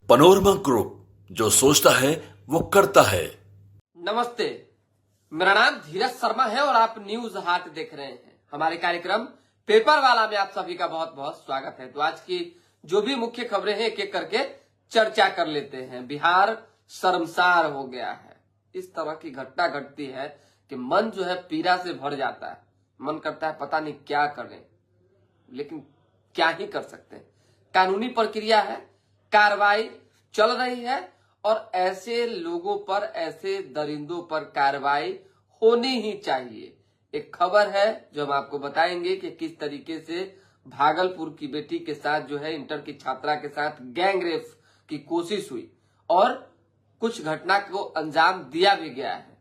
Panorama group, जो सोचता है वो करता है। नमस्ते, मेरा नाम धीरज शर्मा है और आप न्यूज हाट देख रहे हैं। हमारे कार्यक्रम पेपर वाला में आप सभी का बहुत बहुत स्वागत है। तो आज की जो भी मुख्य खबरें हैं एक एक करके चर्चा कर लेते हैं। बिहार शर्मसार हो गया है। इस तरह की घटना घटती है कि मन जो है पीड़ा से भर जाता है। मन करता है पता नहीं क्या करें, लेकिन क्या ही कर सकते हैं। कानूनी प्रक्रिया है, कार्रवाई चल रही है और ऐसे लोगों पर, ऐसे दरिंदों पर कार्रवाई होनी ही चाहिए। एक खबर है जो हम आपको बताएंगे कि किस तरीके से भागलपुर की बेटी के साथ जो है इंटर की छात्रा के साथ गैंग रेप की कोशिश हुई और कुछ घटना को अंजाम दिया भी गया है।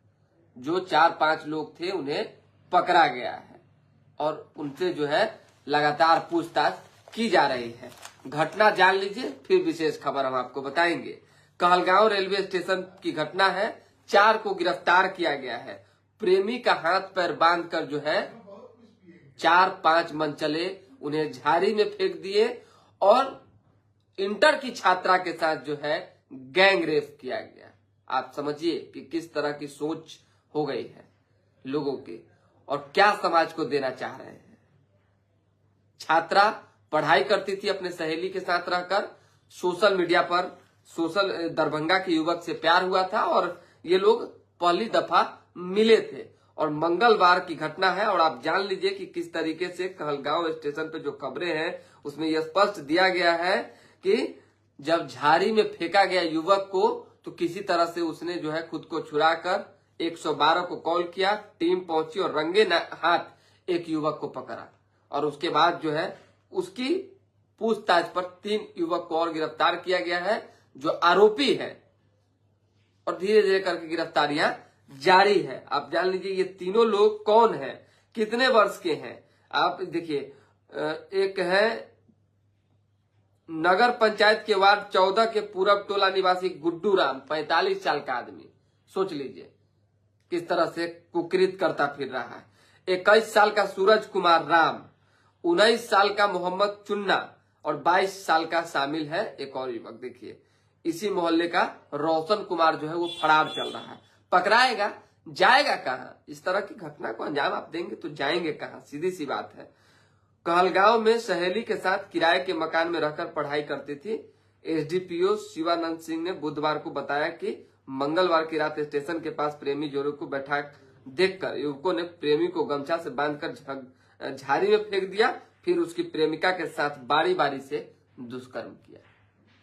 जो 4-5 लोग थे उन्हें पकड़ा गया है और उनसे जो है लगातार पूछताछ की जा रही है। घटना जान लीजिए, फिर विशेष खबर हम आपको बताएंगे। कहलगांव रेलवे स्टेशन की घटना है। 4 को गिरफ्तार किया गया है। प्रेमी का हाथ पैर बांधकर जो है 4-5 मनचले उन्हें झाड़ी में फेंक दिए और इंटर की छात्रा के साथ जो है गैंग रेप किया गया। आप समझिए कि किस तरह की सोच हो गई है लोगों की और क्या समाज को देना चाह रहे हैं। छात्रा पढ़ाई करती थी अपने सहेली के साथ रहकर। सोशल मीडिया पर दरभंगा के युवक से प्यार हुआ था और ये लोग पहली दफा मिले थे और मंगलवार की घटना है। और आप जान लीजिए कि किस तरीके से कहलगांव स्टेशन पे जो खबरें हैं उसमें यह स्पष्ट दिया गया है कि जब झाड़ी में फेंका गया युवक को तो किसी तरह से उसने जो है खुद को छुड़ाकर 112 को कॉल किया। टीम पहुंची और रंगे हाथ एक युवक को पकड़ा और उसके बाद जो है उसकी पूछताछ पर 3 युवक को और गिरफ्तार किया गया है जो आरोपी है और धीरे धीरे करके गिरफ्तारियां जारी है। आप जान लीजिए ये तीनों लोग कौन हैं, कितने वर्ष के हैं। आप देखिए, एक है नगर पंचायत के वार्ड 14 के पूरब टोला निवासी गुड्डू राम, 45 साल का आदमी। सोच लीजिए किस तरह से कुकृत करता फिर रहा है। 21 साल का सूरज कुमार राम, 19 साल का मोहम्मद चुन्ना और 22 साल का शामिल है एक और युवक। देखिए इसी मोहल्ले का रोशन कुमार जो है वो फरार चल रहा है। पकड़ाएगा, जाएगा कहां? इस तरह की घटना को अंजाम आप देंगे तो जाएंगे कहां? सीधी सी बात है। कहलगांव में सहेली के साथ किराए के मकान में रहकर पढ़ाई करती थी। एसडीपीओ शिवानंद सिंह ने बुधवार को बताया कि मंगलवार की रात स्टेशन के पास प्रेमी जोड़े को बैठा देखकर युवकों ने प्रेमी को गमछा से बांधकर झाड़ी में फेंक दिया, फिर उसकी प्रेमिका के साथ बारी बारी से दुष्कर्म किया।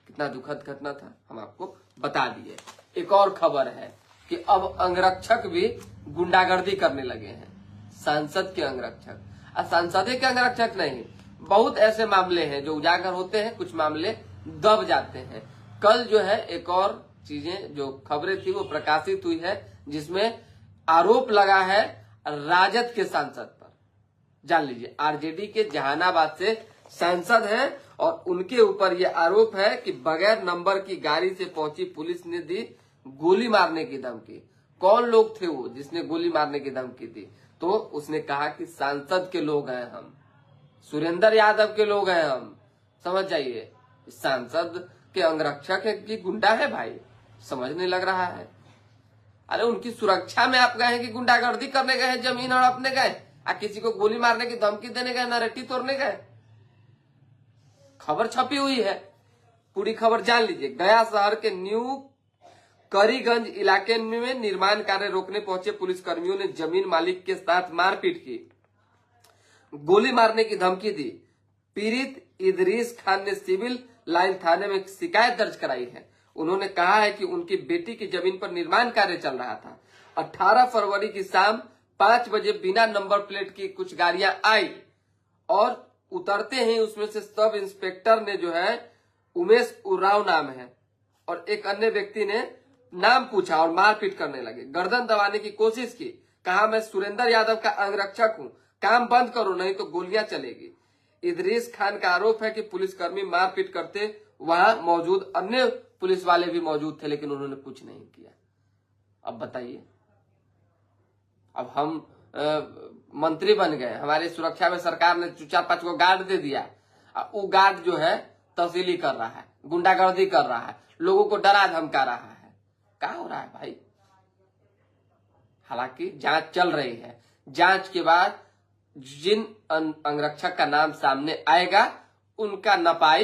कितना दुखद घटना था, हम आपको बता दिए। एक और खबर है कि अब अंगरक्षक भी गुंडागर्दी करने लगे हैं। सांसद के अंगरक्षक, सांसद के अंगरक्षक नहीं, बहुत ऐसे मामले हैं जो उजागर होते हैं, कुछ मामले दब जाते हैं। कल जो है एक और चीजें जो खबरें थी वो प्रकाशित हुई है जिसमें आरोप लगा है राजद के सांसद पर। जान लीजिए, आरजेडी के जहानाबाद से सांसद हैं और उनके ऊपर यह आरोप है कि बगैर नंबर की गाड़ी से पहुंची पुलिस ने दी गोली मारने की धमकी। कौन लोग थे वो जिसने गोली मारने की धमकी दी? तो उसने कहा कि सांसद के लोग हैं हम, सुरेंद्र यादव के लोग हैं हम। समझ जाइए, सांसद के अंगरक्षक है कि गुंडा है भाई, समझ नहीं लग रहा है। अरे उनकी सुरक्षा में आप गए हैं कि गुंडागर्दी करने गए हैं, जमीन हड़पने गए, किसी को गोली मारने की धमकी देने गए, नरेटिव तोड़ने गए? खबर छपी हुई है, पूरी खबर जान लीजिए। गया शहर के न्यू करीगंज इलाके में निर्माण कार्य रोकने पहुंचे पुलिसकर्मियों ने जमीन मालिक के साथ मारपीट की, गोली मारने की धमकी दी। पीड़ित इदरीस खान ने सिविल लाइन थाने में शिकायत दर्ज कराई है। उन्होंने कहा है कि उनकी बेटी की जमीन पर निर्माण कार्य चल रहा था। 18 फरवरी की शाम 5 बजे बिना नंबर प्लेट की कुछ गाड़ियां आई और उतरते ही उसमें से सब इंस्पेक्टर ने जो है उमेश उराव नाम है और एक अन्य व्यक्ति ने नाम पूछा और मारपीट करने लगे। गर्दन दबाने की कोशिश की। कहा मैं सुरेंद्र यादव का अंगरक्षक हूं, काम बंद करो नहीं तो गोलियां चलेगी। इदरीस खान का आरोप है कि पुलिसकर्मी मारपीट करते वहां मौजूद अन्य पुलिस वाले भी मौजूद थे लेकिन उन्होंने कुछ नहीं किया। अब बताइए, अब हम मंत्री बन गए, हमारी सुरक्षा में सरकार ने 4-5 को गार्ड दे दिया, वो गार्ड जो है तहसीली कर रहा है, गुंडागर्दी कर रहा है, लोगों को डरा धमका रहा है। क्या हो रहा है भाई? हालांकि जांच चल रही है, जांच के बाद जिन अंगरक्षक का नाम सामने आएगा उनका नपाई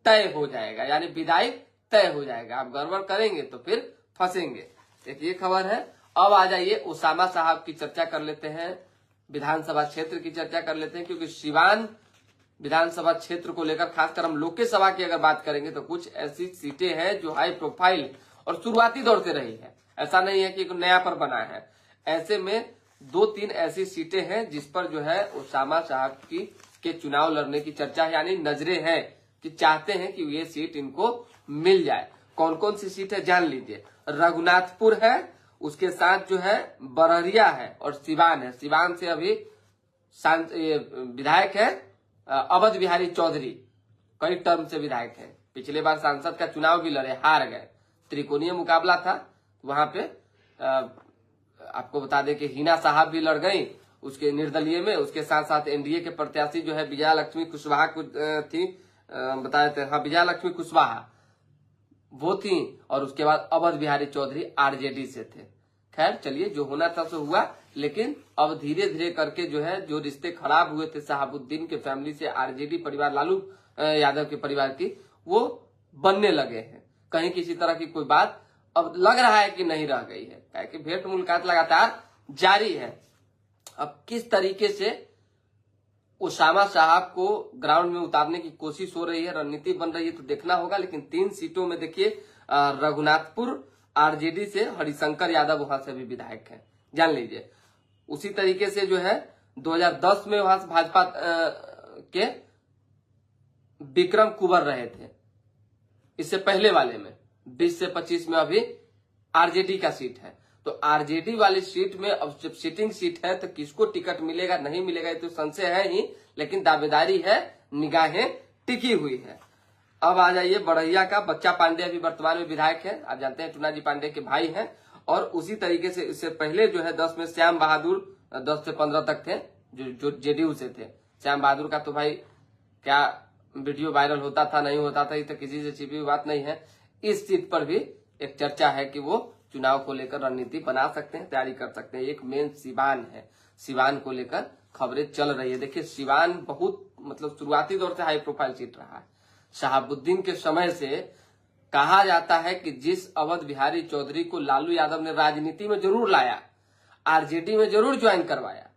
तय हो जाएगा, यानी विदाई तय हो जाएगा। आप गड़बड़ करेंगे तो फिर फंसेंगे। एक ये खबर है। अब आ जाइए उसामा साहब की चर्चा कर लेते हैं, विधानसभा क्षेत्र की चर्चा कर लेते हैं, क्योंकि सिवान विधानसभा क्षेत्र को लेकर खासकर हम लोकसभा की अगर बात करेंगे तो कुछ ऐसी सीटें हैं जो हाई प्रोफाइल और शुरुआती दौर से रही है। ऐसा नहीं है कि एक नया पर बना है। ऐसे में 2-3 ऐसी सीटें हैं जिस पर जो है उसामा साहब के चुनाव लड़ने की चर्चा है, यानी नजरें हैं कि चाहते हैं कि ये सीट इनको मिल जाए। कौन कौन सी सीट है जान लीजिए। रघुनाथपुर है, उसके साथ जो है बरहरिया है और सिवान है। सिवान से अभी विधायक है अवध बिहारी चौधरी, कई टर्म से विधायक है। पिछले बार सांसद का चुनाव भी लड़े, हार गए। त्रिकोणीय मुकाबला था वहां पे। आपको बता दें कि हिना साहब भी लड़ गई उसके निर्दलीय में। उसके साथ साथ एनडीए के प्रत्याशी जो है विजया लक्ष्मी कुशवाहा थी, बताए थे, हाँ विजया लक्ष्मी कुशवाहा वो थी, और उसके बाद अवध बिहारी चौधरी आरजेडी से थे। खैर चलिए, जो होना था सो हुआ, लेकिन अब धीरे धीरे करके जो है जो रिश्ते खराब हुए थे शहाबुद्दीन के फैमिली से आरजेडी परिवार, लालू यादव के परिवार की, वो बनने लगे हैं। कहीं किसी तरह की कोई बात अब लग रहा है कि नहीं रह गई है, क्या कि भेंट मुलाकात लगातार जारी है। अब किस तरीके से उसामा साहब को ग्राउंड में उतारने की कोशिश हो रही है, रणनीति बन रही है, तो देखना होगा। लेकिन 3 सीटों में देखिए रघुनाथपुर आरजेडी से हरिशंकर यादव वहां से भी विधायक है, जान लीजिए। उसी तरीके से जो है 2010 में वहां से भाजपा के विक्रम कुंवर रहे थे। इससे पहले वाले में 20 से 25 में अभी आरजेडी का सीट है। तो आरजेडी वाली सीट में अब जब सिटिंग सीट है तो किसको टिकट मिलेगा नहीं मिलेगा ये तो संशय है ही, लेकिन दावेदारी है, निगाहें टिकी हुई है। अब आ जाइए बड़हिया का। बच्चा पांडे अभी वर्तमान में विधायक है, आप जानते हैं टूना जी पांडे के भाई हैं। और उसी तरीके से इससे पहले जो है 10 में श्याम बहादुर 10 से 15 तक थे जो जेडीयू से थे। श्याम बहादुर का तो भाई क्या वीडियो वायरल होता था नहीं होता था, ये तो किसी से छिपी हुई बात नहीं है। इस सीट पर भी एक चर्चा है कि वो चुनाव को लेकर रणनीति बना सकते हैं, तैयारी कर सकते हैं। एक मेन सिवान है, सिवान को लेकर खबरें चल रही है। देखिए सिवान बहुत मतलब शुरुआती दौर से हाई प्रोफाइल सीट रहा है। शहाबुद्दीन के समय से कहा जाता है कि जिस अवध बिहारी चौधरी को लालू यादव ने राजनीति में जरूर लाया, आरजेडी में जरूर ज्वाइन करवाया,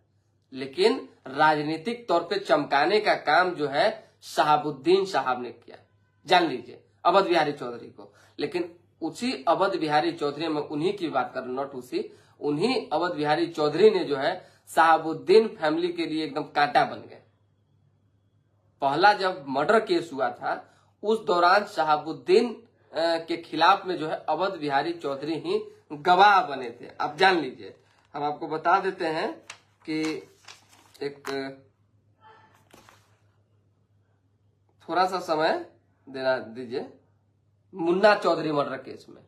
लेकिन राजनीतिक तौर पे चमकाने का काम जो है शहाबुद्दीन साहब ने किया, जान लीजिए, अवध बिहारी चौधरी को। लेकिन उसी अवध बिहारी चौधरी, में उन्हीं की बात कर रहा हूं, नॉट उसी, उन्हीं अवध बिहारी चौधरी ने जो है शहाबुद्दीन फैमिली के लिए एकदम कांटा बन गए। पहला जब मर्डर केस हुआ था उस दौरान शहाबुद्दीन के खिलाफ में जो है अवध बिहारी चौधरी ही गवाह बने थे। आप जान लीजिए, हम आपको बता देते हैं कि एक थोड़ा सा समय देना दीजिए। मुन्ना चौधरी मर्डर केस में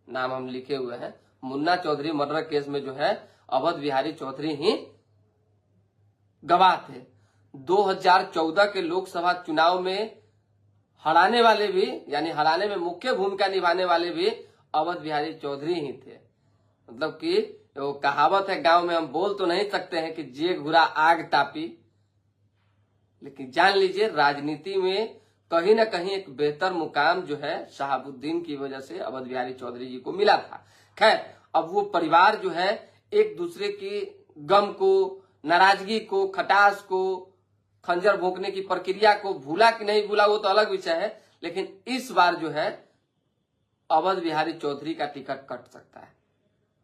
नाम हम लिखे हुए हैं। मुन्ना चौधरी मर्डर केस में जो है अवध बिहारी चौधरी ही गवाह थे। 2014 के लोकसभा चुनाव में हराने वाले भी, यानी हराने में मुख्य भूमिका निभाने वाले भी अवध बिहारी चौधरी ही थे। मतलब कि वो कहावत है गांव में, हम बोल तो नहीं सकते हैं कि जे घुरा आग तापी, लेकिन जान लीजिए राजनीति में कहीं ना कहीं एक बेहतर मुकाम जो है शहाबुद्दीन की वजह से अवध बिहारी चौधरी जी को मिला था। खैर अब वो परिवार जो है एक दूसरे की गम को, नाराजगी को, खटास को, खंजर भोंकने की प्रक्रिया को भूला कि नहीं भूला वो तो अलग विषय है। लेकिन इस बार जो है अवध बिहारी चौधरी का टिकट कट सकता है,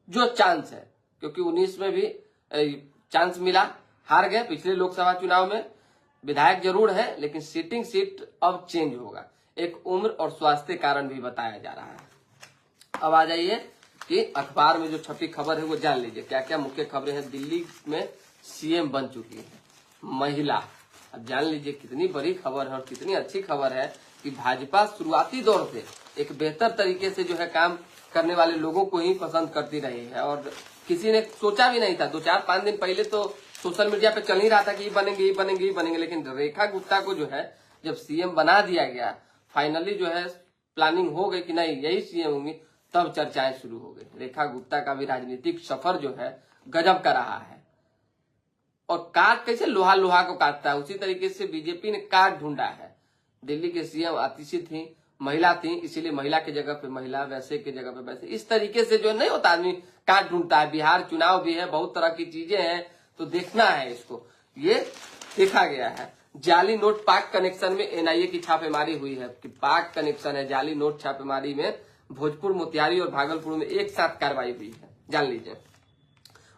जो चांस है, क्योंकि 19 में भी चांस मिला, हार गए। पिछले लोकसभा चुनाव में विधायक जरूर है, लेकिन सीटिंग सीट अब चेंज होगा। एक उम्र और स्वास्थ्य कारण भी बताया जा रहा है। अब आ जाइए कि अखबार में जो छपी खबर है वो जान लीजिए क्या क्या मुख्य खबरें हैं। दिल्ली में सीएम बन चुकी है महिला। अब जान लीजिए कितनी बड़ी खबर है और कितनी अच्छी खबर है कि भाजपा शुरुआती दौर से एक बेहतर तरीके से जो है काम करने वाले लोगों को ही पसंद करती रही है, और किसी ने सोचा भी नहीं था। 2-4-5 दिन पहले तो सोशल मीडिया पे चल ही रहा था कि ये बनेंगे ये बनेंगे ये बनेंगे, लेकिन रेखा गुप्ता को जो है जब सीएम बना दिया गया, फाइनली जो है प्लानिंग हो गई कि नहीं यही सीएम होंगी, तब चर्चाएं शुरू हो गई। रेखा गुप्ता का भी राजनीतिक सफर जो है गजब का रहा है। और काट कैसे लोहा लोहा को काटता है, उसी तरीके से बीजेपी ने काट ढूंढा है। दिल्ली के सीएम आतिशी थी, महिला थी, इसीलिए महिला की जगह पे महिला, वैसे की जगह पे वैसे, इस तरीके से जो नहीं होता, आदमी काट ढूंढता है। बिहार चुनाव भी है, बहुत तरह की चीजें हैं, तो देखना है इसको। ये देखा गया है। जाली नोट पाक कनेक्शन में एनआईए की छापेमारी हुई है कि पाक कनेक्शन है। जाली नोट छापेमारी में भोजपुर, मोतिहारी और भागलपुर में एक साथ कार्रवाई हुई है। जान लीजिए,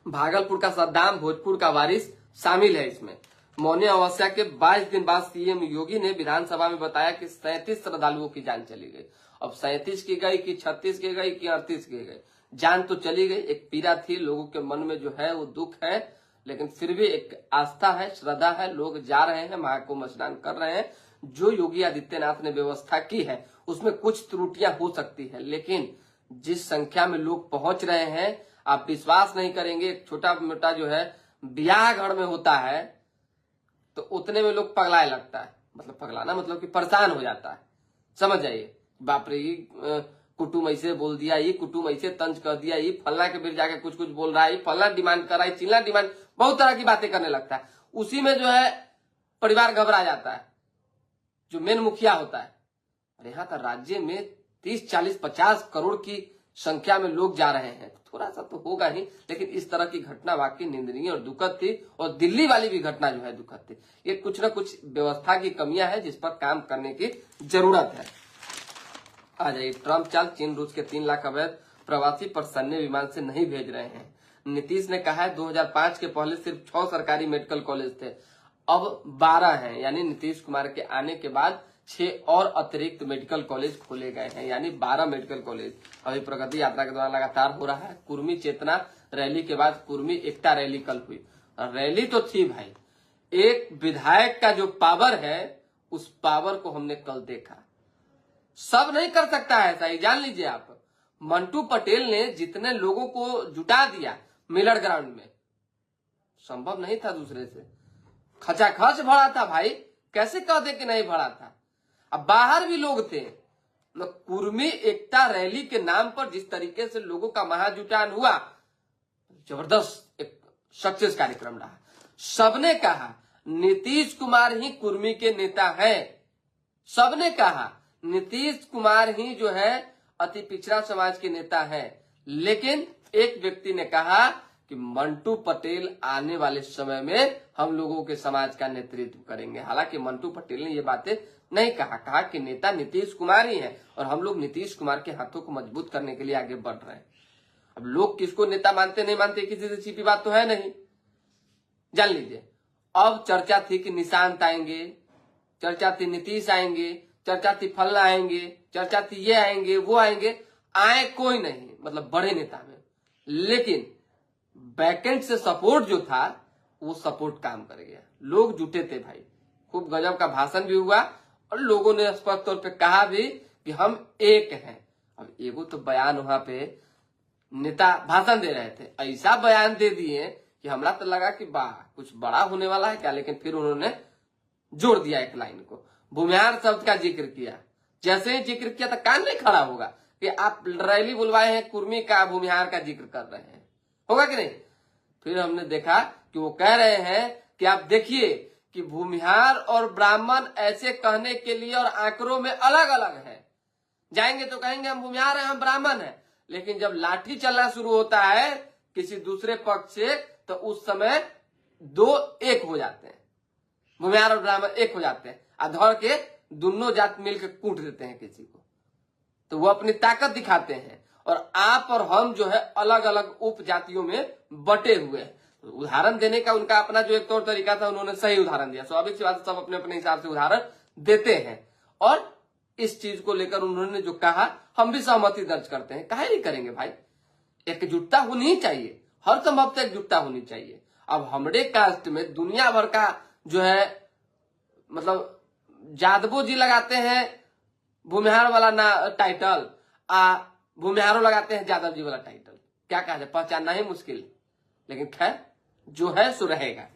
भागलपुर का सद्दाम, भोजपुर का वारिस शामिल है इसमें। मौनी अमावस्या के 22 दिन बाद सीएम योगी ने विधानसभा में बताया कि 37 श्रद्धालुओं की जान चली गई। अब 37 की गई कि 36 की गई कि 38 की गई, जान तो चली गई। एक पीड़ा थी लोगों के मन में, जो है वो दुख है, लेकिन फिर भी एक आस्था है, श्रद्धा है। लोग जा रहे हैं, महाकुंभ स्नान कर रहे हैं। जो योगी आदित्यनाथ ने व्यवस्था की है उसमें कुछ त्रुटियां हो सकती है, लेकिन जिस संख्या में लोग पहुंच रहे हैं, आप विश्वास नहीं करेंगे। एक छोटा मोटा जो है ब्याह घर में होता है तो उतने में लोग पगलाए लगता है, मतलब पगलाना मतलब कि परेशान हो जाता है। समझ जाइए, बाप रे ये कुटुम ऐसे बोल दिया, ये कुटुम ऐसे तंज कर दिया, ये फलना के फिर जाके कुछ कुछ बोल रहा है, ये फलना डिमांड कर रहा है, चिल्ला डिमांड, बहुत तरह की बातें करने लगता है। उसी में जो है परिवार घबरा जाता है, जो मेन मुखिया होता है। अरे यहाँ तो राज्य में 30, 40, 50 करोड़ की संख्या में लोग जा रहे हैं, थोड़ा सा तो होगा ही, लेकिन इस तरह की घटना वाकई निंदनीय और दुखद थी। और दिल्ली वाली भी घटना जो है दुखद थी। ये कुछ न कुछ व्यवस्था की कमियां हैं जिस पर काम करने की जरूरत है। आ जाइए, ट्रम्प चाल, चीन रूस के 3 लाख अवैध प्रवासी पर सैन्य विमान से नहीं भेज रहे हैं। नीतीश ने कहा है 2005 के पहले सिर्फ 6 सरकारी मेडिकल कॉलेज थे, अब 12 हैं। यानी नीतीश कुमार के आने के बाद 6 और अतिरिक्त मेडिकल कॉलेज खोले गए हैं, यानी 12 मेडिकल कॉलेज। अभी प्रगति यात्रा के दौरान लगातार हो रहा है। कुर्मी चेतना रैली के बाद कुर्मी एकता रैली कल हुई। रैली तो थी भाई, एक विधायक का जो पावर है उस पावर को हमने कल देखा। सब नहीं कर सकता है ऐसा, ही जान लीजिए आप। मंटू पटेल ने जितने लोगों को जुटा दिया मिलर ग्राउंड में, संभव नहीं था दूसरे से। खचाखच भरा था भाई, कैसे कह दे कि नहीं भरा था। अब बाहर भी लोग थे। कुर्मी एकता रैली के नाम पर जिस तरीके से लोगों का महाजुटान हुआ, जबरदस्त एक सक्सेस कार्यक्रम रहा। सबने कहा नीतीश कुमार ही कुर्मी के नेता हैं। सबने कहा नीतीश कुमार ही जो है अति पिछड़ा समाज के नेता हैं। लेकिन एक व्यक्ति ने कहा कि मंटू पटेल आने वाले समय में हम लोगों के समाज का नेतृत्व करेंगे। हालांकि मंटू पटेल ने ये बातें नहीं कहा कि नेता नीतीश कुमार ही है और हम लोग नीतीश कुमार के हाथों को मजबूत करने के लिए आगे बढ़ रहे हैं। अब लोग किसको नेता मानते नहीं मानते, किसी से छिपी बात तो है नहीं, जान लीजिए। अब चर्चा थी कि निशांत आएंगे, चर्चा थी नीतीश आएंगे, चर्चा थी फल्ला आएंगे, चर्चा थी ये आएंगे वो आएंगे। आए कोई नहीं, मतलब बड़े नेता में, लेकिन बैकेंड से सपोर्ट जो था वो सपोर्ट काम कर गया। लोग जुटे थे भाई, खूब गजब का भाषण भी हुआ और लोगों ने स्पष्ट तौर पे कहा भी कि हम एक हैं। अब एगो तो बयान वहां पे नेता भाषण दे रहे थे, ऐसा बयान दे दिए कि हमरा तो लगा कि वाह कुछ बड़ा होने वाला है क्या, लेकिन फिर उन्होंने जोड़ दिया एक लाइन को, भूमिहार शब्द का जिक्र किया। जैसे ही जिक्र किया तो कान नहीं खड़ा होगा कि आप रैली बुलवाए हैं, कुर्मी का भूमिहार का जिक्र कर रहे हैं, होगा कि नहीं। फिर हमने देखा कि वो कह रहे हैं कि आप देखिए कि भूमिहार और ब्राह्मण ऐसे कहने के लिए और आंकड़ों में अलग अलग है। जाएंगे तो कहेंगे हम भूमिहार हैं, हम ब्राह्मण हैं, लेकिन जब लाठी चलना शुरू होता है किसी दूसरे पक्ष से तो उस समय 2 एक हो जाते हैं, भूमिहार और ब्राह्मण एक हो जाते हैं, अधर के दोनों जात मिलकर कूट देते हैं किसी को, तो वो अपनी ताकत दिखाते हैं। और आप और हम जो है अलग अलग उप जातियों में बटे हुए हैं। तो उदाहरण देने का उनका अपना जो एक तौर तरीका था, उन्होंने सही उदाहरण दिया। स्वाभाविक सी बात, सब अपने अपने हिसाब से उदाहरण देते हैं और इस चीज को लेकर उन्होंने जो कहा हम भी सहमति दर्ज करते हैं। काहे नहीं करेंगे भाई, एकजुटता होनी चाहिए, हर संभव से एकजुटता होनी चाहिए। अब हमारे कास्ट में दुनिया भर का जो है, मतलब जादवो जी लगाते हैं भूमिहार वाला ना टाइटल, भूमिहारों लगाते हैं यादव जी वाला टाइटल, क्या कहा जाए, पहचानना ही मुश्किल। लेकिन खैर जो है सो रहेगा।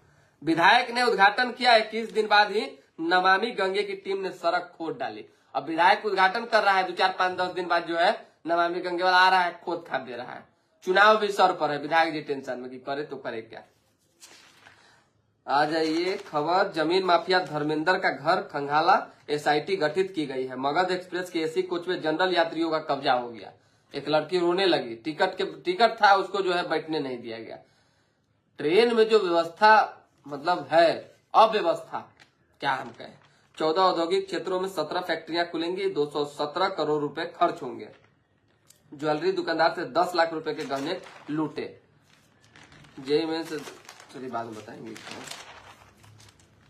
विधायक ने उद्घाटन किया, 21 दिन बाद ही नमामि गंगे की टीम ने सड़क खोद डाली। अब विधायक उद्घाटन कर रहा है, 2-4-5-10 दिन बाद जो है नमामि गंगे वाला आ रहा है, खोद खाद दे रहा है। चुनाव भी सर पर है, विधायक जी टेंशन में कि करे तो करे क्या। आ जाइए खबर, जमीन माफिया धर्मेंद्र का घर खंगाला, एसआईटी गठित की गई है। मगध एक्सप्रेस के एसी कोच में जनरल यात्रियों का कब्जा हो गया। एक लड़की रोने लगी, टिकट था उसको जो है बैठने नहीं दिया गया। ट्रेन में जो व्यवस्था मतलब है अव्यवस्था, क्या हम कहें। 14 औद्योगिक क्षेत्रों में 17 फैक्ट्रियां खुलेंगी, 217 करोड़ रुपए खर्च होंगे। ज्वेलरी दुकानदार से 10 लाख रुपए के गहने लूटे। जेई में से चलिए बाद में बताएंगे।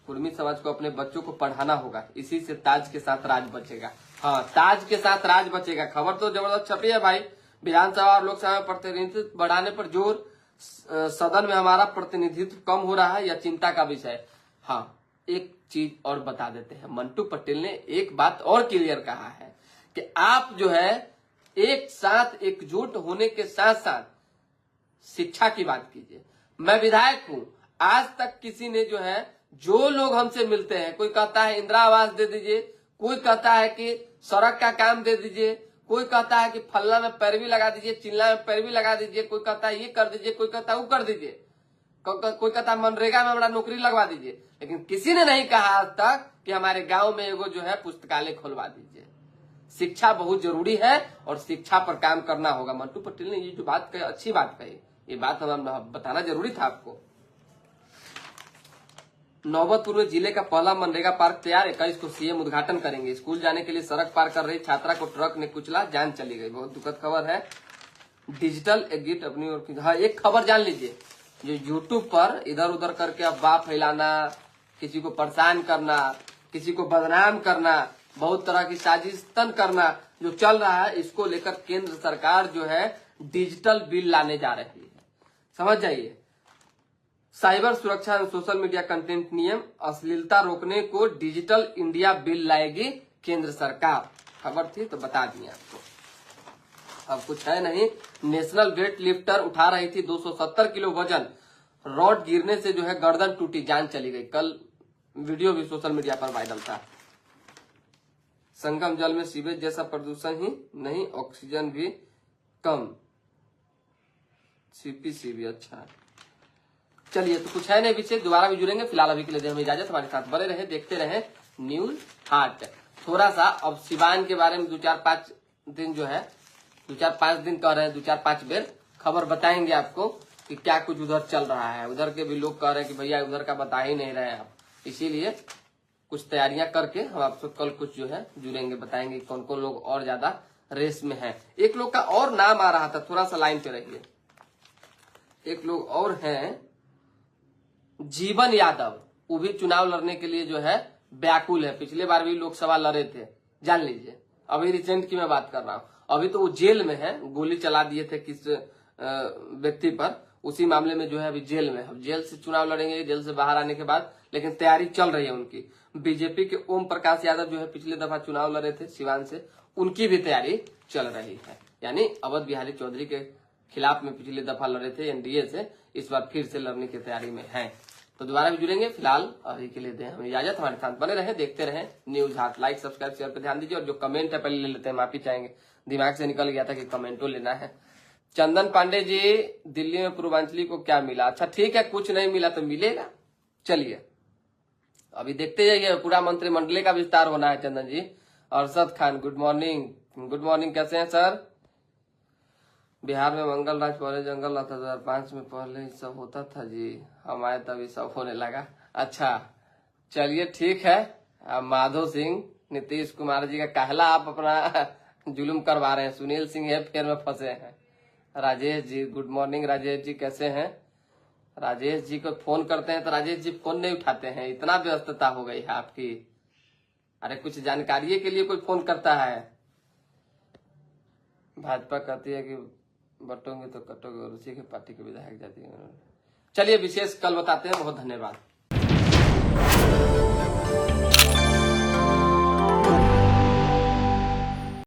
कुर्मी समाज को अपने बच्चों को पढ़ाना होगा, इसी से ताज के साथ राज बचेगा। हाँ, ताज के साथ राज बचेगा। खबर तो जबरदस्त छपी है भाई। विधानसभा और लोकसभा में प्रतिनिधित्व बढ़ाने पर जोर, सदन में हमारा प्रतिनिधित्व कम हो रहा है, यह चिंता का विषय। हाँ, एक चीज और बता देते हैं, मंटू पटेल ने एक बात और क्लियर कहा है कि आप जो है एक साथ एकजुट होने के साथ साथ शिक्षा की बात कीजिए। मैं विधायक हूं, आज तक किसी ने जो है, जो लोग हमसे मिलते हैं, कोई कहता है इंदिरा आवास दे दीजिए, कोई कहता है कि सड़क का काम दे दीजिए, कोई कहता है कि फल्ला में पैरवी लगा दीजिए, चिल्ला में पैरवी लगा दीजिए, कोई कहता है ये कर दीजिए, कोई कहता है वो कर दीजिए, कोई कहता है मनरेगा में हमारा नौकरी लगवा दीजिए, लेकिन किसी ने नहीं कहा आज तक कि हमारे गांव में एगो जो है पुस्तकालय खुलवा दीजिए। शिक्षा बहुत जरूरी है और शिक्षा पर काम करना होगा। मंटू पटेल ने ये जो बात कही, अच्छी बात कही, ये बात हम बताना जरूरी था आपको। नौबतपुर में जिले का पहला मनरेगा पार्क तैयार, 21 को सीएम उद्घाटन करेंगे। स्कूल जाने के लिए सड़क पार कर रही छात्रा को ट्रक ने कुचला, जान चली गई। बहुत दुखद खबर है। डिजिटल एग्जिट अपनी ओर की। हाँ, एक खबर जान लीजिए, जो यूट्यूब पर इधर उधर करके अफवाह फैलाना, किसी को परेशान करना, किसी को बदनाम करना, बहुत तरह की साजिशन करना जो चल रहा है, इसको लेकर केंद्र सरकार जो है डिजिटल बिल लाने जा रही है। समझ जाइए। साइबर सुरक्षा एवं सोशल मीडिया कंटेंट नियम, अश्लीलता रोकने को डिजिटल इंडिया बिल लाएगी केंद्र सरकार। खबर थी तो बता दिए आपको, अब कुछ है नहीं। नेशनल वेट लिफ्टर उठा रही थी 270 किलो वजन, रॉड गिरने से जो है गर्दन टूटी, जान चली गई। कल वीडियो भी सोशल मीडिया पर वायरल था। संगम जल में सीवेज जैसा प्रदूषण ही नहीं, ऑक्सीजन भी कम, सीपीसी भी अच्छा। चलिए, तो कुछ है नहीं विषय, दोबारा भी जुड़ेंगे। फिलहाल अभी के लिए हमें इजाजत, हमारे साथ बने रहे, देखते रहे न्यूज हाट। थोड़ा सा अब सिवान के बारे में 2-4-5 दिन जो है, 2-4-5 दिन कह रहे हैं, 2-4-5 बेर खबर बताएंगे आपको कि क्या कुछ उधर चल रहा है। उधर के भी लोग कह रहे हैं कि भैया उधर का बता ही नहीं रहे आप, इसीलिए कुछ तैयारियां करके हम आपको कल कुछ जो है जुड़ेंगे, बताएंगे कौन कौन लोग और ज्यादा रेस में है। एक लोग का और नाम आ रहा था, थोड़ा सा लाइन पे रहिए। एक लोग और हैं, जीवन यादव, वो भी चुनाव लड़ने के लिए जो है व्याकुल है। पिछले बार भी लोकसभा लड़े थे, जान लीजिए। अभी रिसेंट की मैं बात कर रहा हूँ, अभी तो वो जेल में है, गोली चला दिए थे किस व्यक्ति पर, उसी मामले में जो है अभी जेल में। अब जेल से चुनाव लड़ेंगे, जेल से बाहर आने के बाद, लेकिन तैयारी चल रही है उनकी। बीजेपी के ओम प्रकाश यादव जो है पिछले दफा चुनाव लड़े थे सिवान से, उनकी भी तैयारी चल रही है। यानी अवध बिहारी चौधरी के खिलाफ में पिछले दफा लड़े थे एनडीए से, इस बार फिर से लड़ने की तैयारी में है। तो दोबारा भी जुड़ेंगे। फिलहाल अभी के लिए दें हमें इजाजत, हमारे साथ बने रहे, देखते रहे न्यूज हाट। लाइक सब्सक्राइब शेयर पे ध्यान दीजिए, और जो कमेंट है पहले ले लेते हैं, माफी चाहेंगे, दिमाग से निकल गया था कि कमेंटो लेना है। चंदन पांडे जी, दिल्ली में पूर्वांचली को क्या मिला? अच्छा ठीक है, कुछ नहीं मिला तो मिलेगा। चलिए अभी देखते जाइए, पूरा मंत्रिमंडल का विस्तार होना है। Chandan ji, Arshad Khan good morning, good morning, कैसे हैं सर? बिहार में मंगल राज पहले जंगल रहता, 2005 में पहले ही सब होता था जी, हम आए तभी सब होने लगा। अच्छा चलिए ठीक है। अब माधो सिंह, नीतीश कुमार जी का कहला आप अपना जुलुम करवा रहे हैं। सुनील सिंह है फेर में फंसे हैं। राजेश जी गुड मॉर्निंग, राजेश जी कैसे हैं? राजेश जी को फोन करते हैं तो राजेश जी फोन नहीं उठाते हैं, इतना व्यस्तता हो गई है आपकी। अरे कुछ जानकारी के लिए कोई फोन करता है। भाजपा कहती है कि बटोगे तो कटोगे, और उसी के पार्टी के विधायक जाती है। चलिए विशेष कल बताते हैं, बहुत धन्यवाद।